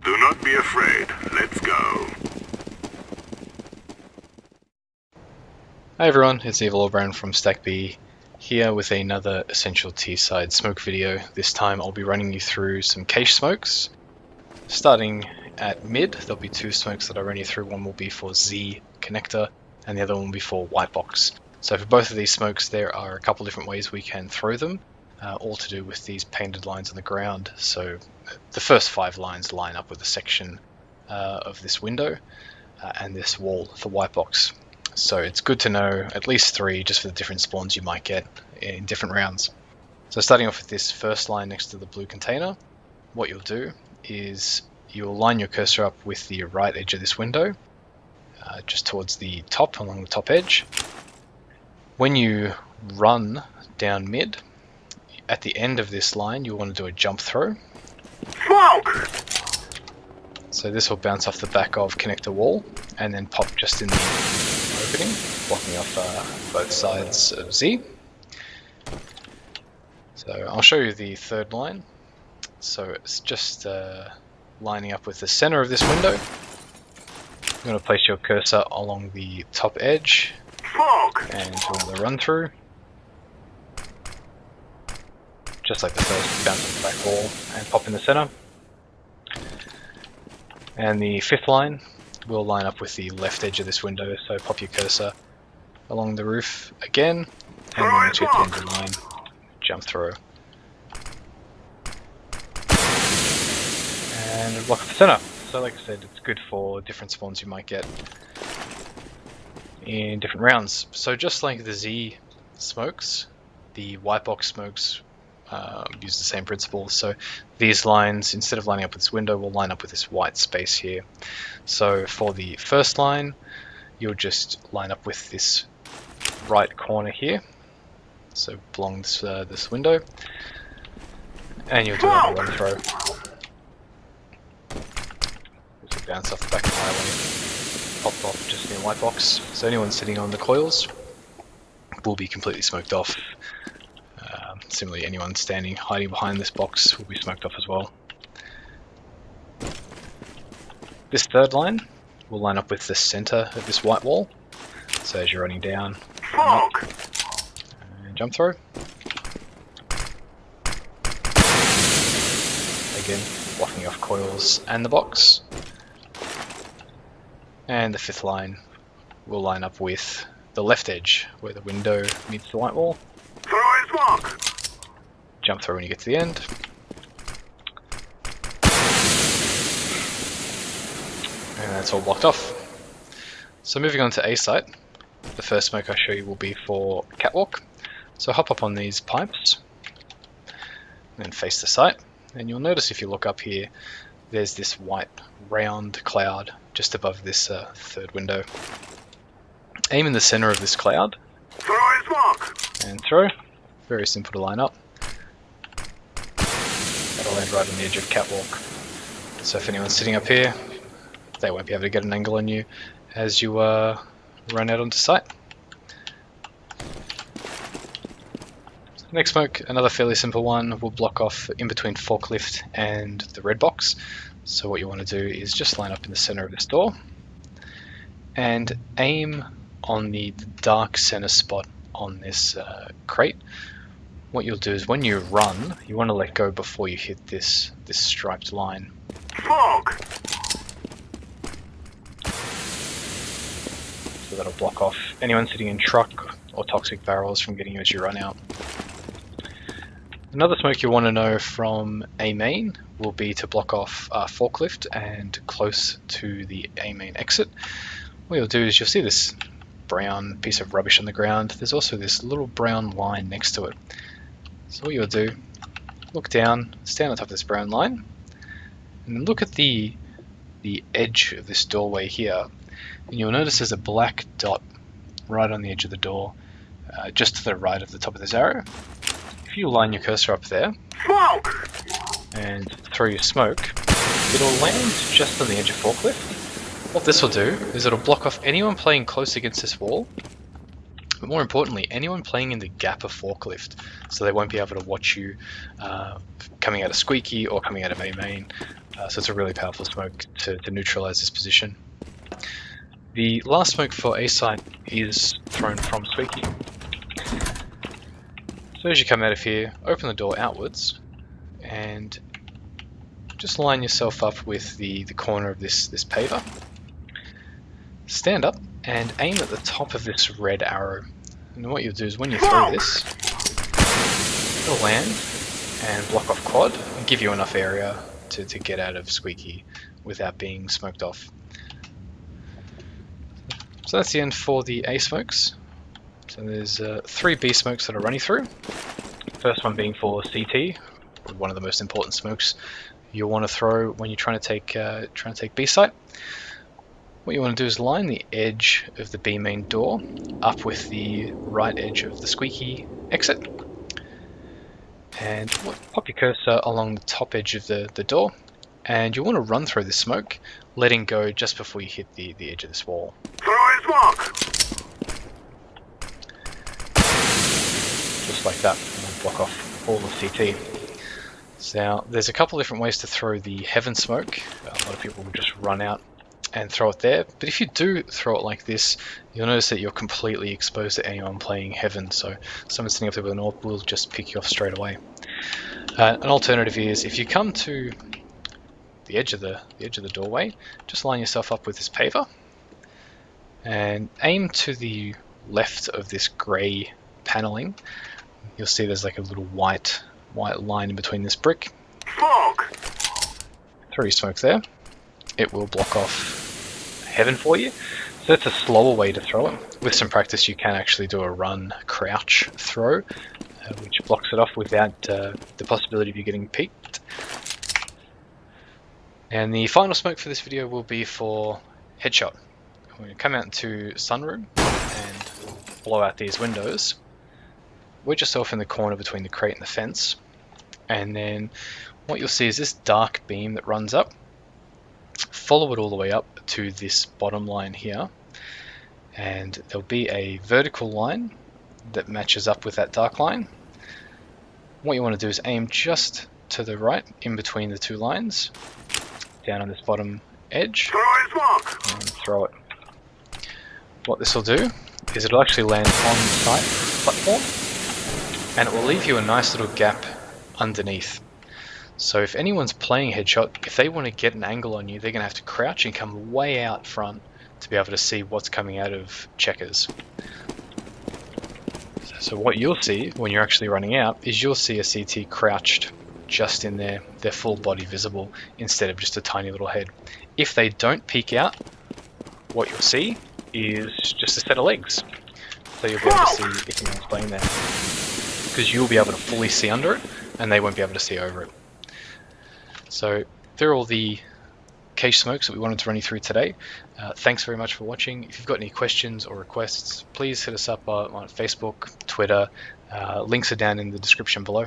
Do not be afraid. Let's go. Hi everyone, it's Evil O'Brien from Stack B, here with another Essential T side smoke video. This time I'll be running you through some cache smokes. Starting at mid, there'll be two smokes that I run you through. One will be for Z connector and the other one will be for white box. So for both of these smokes there are a couple different ways we can throw them, all to do with these painted lines on the ground. So the first 5 lines line up with a section of this window and this wall for white box. So it's good to know at least 3 just for the different spawns you might get in different rounds. So starting off with this first line next to the blue container, what you'll do is you'll line your cursor up with the right edge of this window, just towards the top, along the top edge. When you run down mid, at the end of this line you'll want to do a jump throw. Smoke! So this will bounce off the back of connector wall and then pop just in the opening, blocking off both sides of Z. So I'll show you the third line. So it's just lining up with the center of this window. You're going to place your cursor along the top edge and do the run through. Just like the first, bounce off the back wall and pop in the center. And the fifth line will line up with the left edge of this window, so pop your cursor along the roof again, and then once you get to the end of the line, jump through. And block off the center. So like I said, it's good for different spawns you might get in different rounds. So just like the Z smokes, the white box smokes use the same principle. So these lines, instead of lining up with this window, will line up with this white space here. So for the first line, you'll just line up with this right corner here, so along this window, and you'll do a run throw. This will bounce off the back of the highway, pop off just near white box. So anyone sitting on the coils will be completely smoked off. Similarly, anyone standing, hiding behind this box will be smoked off as well. This third line will line up with the center of this white wall. So as you're running down, and jump through. Again, blocking off coils and the box. And the fifth line will line up with the left edge, where the window meets the white wall. Jump through when you get to the end. And that's all blocked off. So moving on to A site, the first smoke I show you will be for catwalk. So hop up on these pipes, and then face the site. And you'll notice if you look up here, there's this white round cloud just above this third window. Aim in the center of this cloud, and throw. Very simple to line up. That'll land right on the edge of catwalk. So if anyone's sitting up here, they won't be able to get an angle on you as you run out onto site. Next smoke, another fairly simple one, will block off in between forklift and the red box. So what you want to do is just line up in the center of this door and aim on the dark center spot on this crate. What you'll do is when you run, you want to let go before you hit this striped line. Smoke! So that'll block off anyone sitting in truck or toxic barrels from getting you as you run out. Another smoke you want to know from A main will be to block off forklift and close to the A main exit. What you'll do is you'll see this brown piece of rubbish on the ground. There's also this little brown line next to it. So what you'll do, look down, stand on top of this brown line, and then look at the edge of this doorway here, and you'll notice there's a black dot right on the edge of the door, just to the right of the top of this arrow. If you line your cursor up there, and throw your smoke, it'll land just on the edge of forklift. What this will do is it'll block off anyone playing close against this wall But more importantly, anyone playing in the gap of forklift, so they won't be able to watch you coming out of squeaky or coming out of A main. So it's a really powerful smoke to neutralize this position. The last smoke for A site is thrown from squeaky. So as you come out of here, open the door outwards and just line yourself up with the corner of this paver. Stand up and aim at the top of this red arrow. And what you'll do is when you throw this, it'll land and block off quad and give you enough area to get out of squeaky without being smoked off. So that's the end for the A smokes. So there's 3 B smokes that are running through. First one being for CT, one of the most important smokes you'll want to throw when you're trying to take B site. What you want to do is line the edge of the B main door up with the right edge of the squeaky exit, and pop your cursor along the top edge of the door, and you want to run through the smoke, letting go just before you hit the edge of this wall. Throw his mark! Just like that, and block off all of CT. So now, there's a couple different ways to throw the heaven smoke. A lot of people will just run out and throw it there, but if you do throw it like this, you'll notice that you're completely exposed to anyone playing heaven, so someone sitting up there with an AWP will just pick you off straight away. An alternative is, if you come to the edge of the doorway, just line yourself up with this paver and aim to the left of this grey paneling. You'll see there's like a little white line in between this brick. Smoke! Throw your smoke there. It will block off heaven for you. So that's a slower way to throw it. With some practice you can actually do a run crouch throw, which blocks it off without the possibility of you getting peeked. And the final smoke for this video will be for headshot. We're going to come out into sunroom and blow out these windows. Wedge yourself in the corner between the crate and the fence, and then what you'll see is this dark beam that runs up. Follow it all the way up to this bottom line here, and there'll be a vertical line that matches up with that dark line. What you want to do is aim just to the right in between the 2 lines, down on this bottom edge, Throw his mark! and throw it. What this will do is it'll actually land on the site platform, and it will leave you a nice little gap underneath. So if anyone's playing headshot, if they want to get an angle on you, they're going to have to crouch and come way out front to be able to see what's coming out of checkers. So what you'll see when you're actually running out is you'll see a CT crouched just in there, their full body visible instead of just a tiny little head. If they don't peek out, what you'll see is just a set of legs. So you'll be able to see if anyone's playing there, because you'll be able to fully see under it and they won't be able to see over it. So there are all the cache smokes that we wanted to run you through today. Thanks very much for watching. If you've got any questions or requests, please hit us up on Facebook, Twitter. Links are down in the description below.